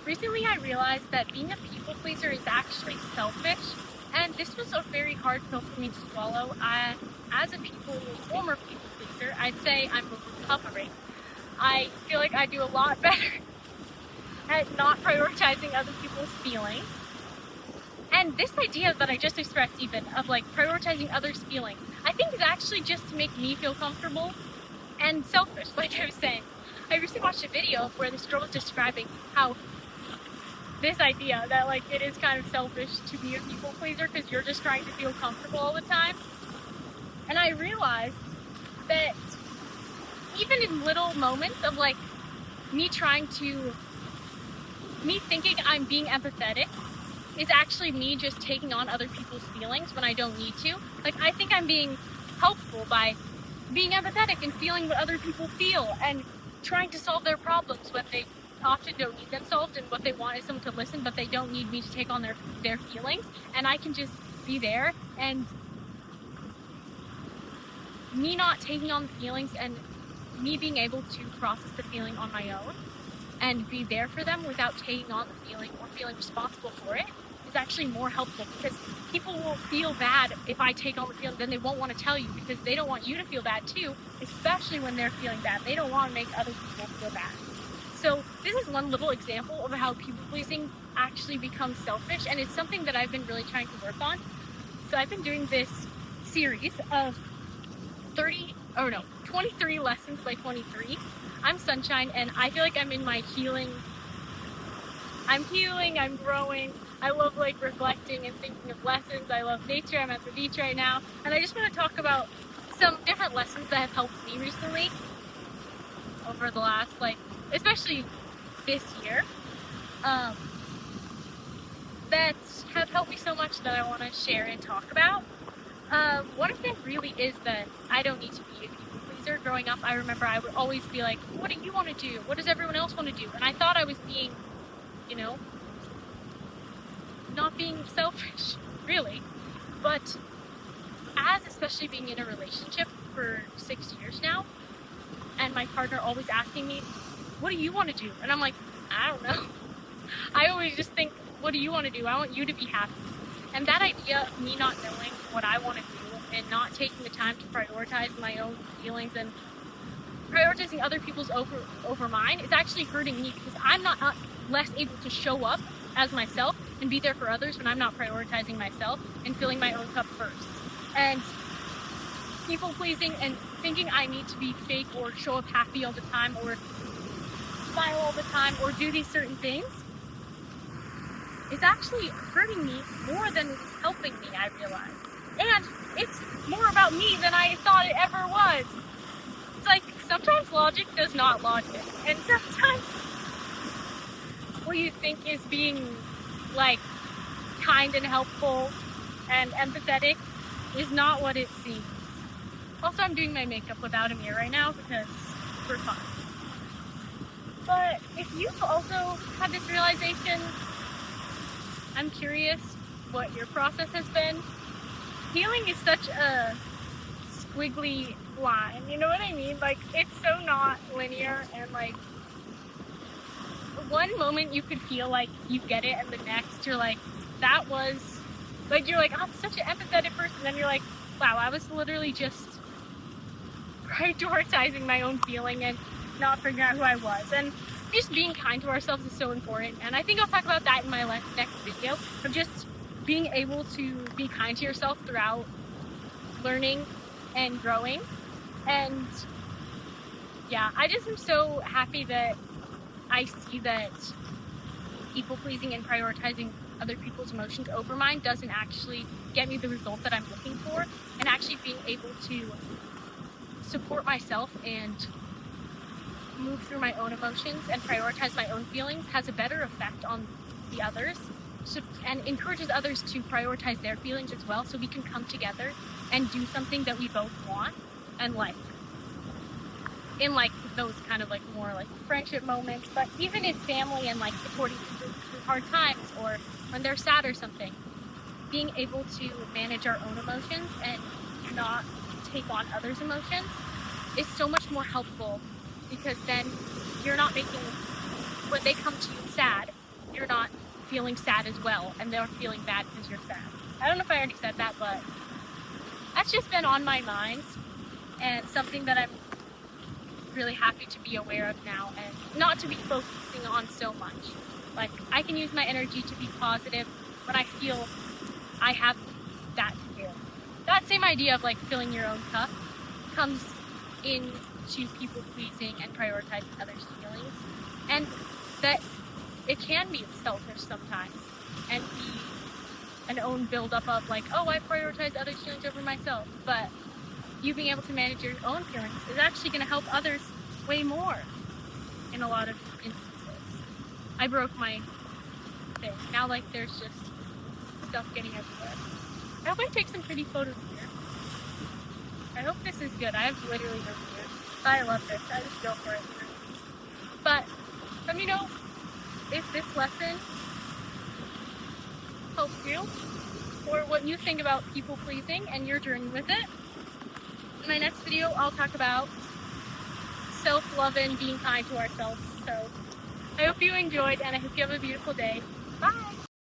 Recently, I realized that being a people pleaser is actually selfish, and this was a very hard pill for me to swallow. As a former people pleaser, I'd say I'm recovering. I feel like I do a lot better at not prioritizing other people's feelings. And this idea that I just expressed, even of like prioritizing others' feelings, I think is actually just to make me feel comfortable and selfish, like I was saying. I recently watched a video where this girl was describing how this idea that like it is kind of selfish to be a people pleaser because you're just trying to feel comfortable all the time. And I realized that even in little moments of like me thinking I'm being empathetic is actually me just taking on other people's feelings when I don't need to. Like, I think I'm being helpful by being empathetic and feeling what other people feel and trying to solve their problems when they often don't need them solved, and what they want is someone to listen, but they don't need me to take on their feelings, and I can just be there, and me not taking on the feelings and me being able to process the feeling on my own and be there for them without taking on the feeling or feeling responsible for it is actually more helpful, because people will feel bad if I take on the feeling. Then they won't want to tell you because they don't want you to feel bad too, especially when they're feeling bad. They don't want to make other people feel bad. So this is one little example of how people pleasing actually becomes selfish, and it's something that I've been really trying to work on. So I've been doing this series of 23 lessons by 23. I'm Sunshine, and I feel like I'm in my healing. I'm healing, I'm growing. I love like reflecting and thinking of lessons. I love nature. I'm at the beach right now, and I just want to talk about some different lessons that have helped me recently over the last, especially this year, that have helped me so much that I want to share and talk about. One of them really is that I don't need to be a people pleaser. Growing up, I remember I would always be like, what do you want to do? What does everyone else want to do? And I thought I was being, not being selfish, really. But especially being in a relationship for 6 years now, and my partner always asking me, what do you want to do? And I'm like, I don't know. I always just think, what do you want to do? I want you to be happy. And that idea of me not knowing what I want to do and not taking the time to prioritize my own feelings and prioritizing other people's over mine is actually hurting me, because I'm not less able to show up as myself and be there for others when I'm not prioritizing myself and filling my own cup first. And people pleasing and thinking I need to be fake or show up happy all the time or smile all the time or do these certain things is actually hurting me more than it's helping me, I realize. And it's more about me than I thought it ever was. It's like, sometimes logic does not logic. And sometimes what you think is being, kind and helpful and empathetic is not what it seems. Also, I'm doing my makeup without a mirror right now because for fun. But if you've also had this realization, I'm curious what your process has been. Healing is such a squiggly line, you know what I mean? It's so not linear, and one moment you could feel like you get it, and the next you're like, that was, you're like, I'm such an empathetic person, then you're like, wow, I was literally just prioritizing my own feeling and not figuring out who I was. And just being kind to ourselves is so important, and I think I'll talk about that in my next video, of just being able to be kind to yourself throughout learning and growing. And yeah, I just am so happy that I see that people pleasing and prioritizing other people's emotions over mine doesn't actually get me the result that I'm looking for, and actually being able to support myself and move through my own emotions and prioritize my own feelings has a better effect on the others, and encourages others to prioritize their feelings as well, so we can come together and do something that we both want and like. In those kind of more friendship moments, but even in family and supporting people through hard times or when they're sad or something, being able to manage our own emotions and not take on others' emotions is so much more helpful, because then you're not making, when they come to you sad, you're not feeling sad as well, and they're feeling bad because you're sad. I don't know if I already said that, but that's just been on my mind, and something that I'm really happy to be aware of now, and not to be focusing on so much. Like, I can use my energy to be positive when I feel I have that to give. That same idea of like filling your own cup comes into people pleasing and prioritizing others' feelings, and that it can be selfish sometimes and be an own buildup of like, oh, I prioritize others' feelings over myself. But you being able to manage your own feelings is actually going to help others way more in a lot of instances. I broke my thing. Now, like, there's just stuff getting everywhere. I hope I take some pretty photos here. I hope this is good. I have literally no fear. I love this. I just go for it. But let me know if this lesson helps you, or what you think about people pleasing and your journey with it. In my next video, I'll talk about self-love and being kind to ourselves. So I hope you enjoyed, and I hope you have a beautiful day. Bye!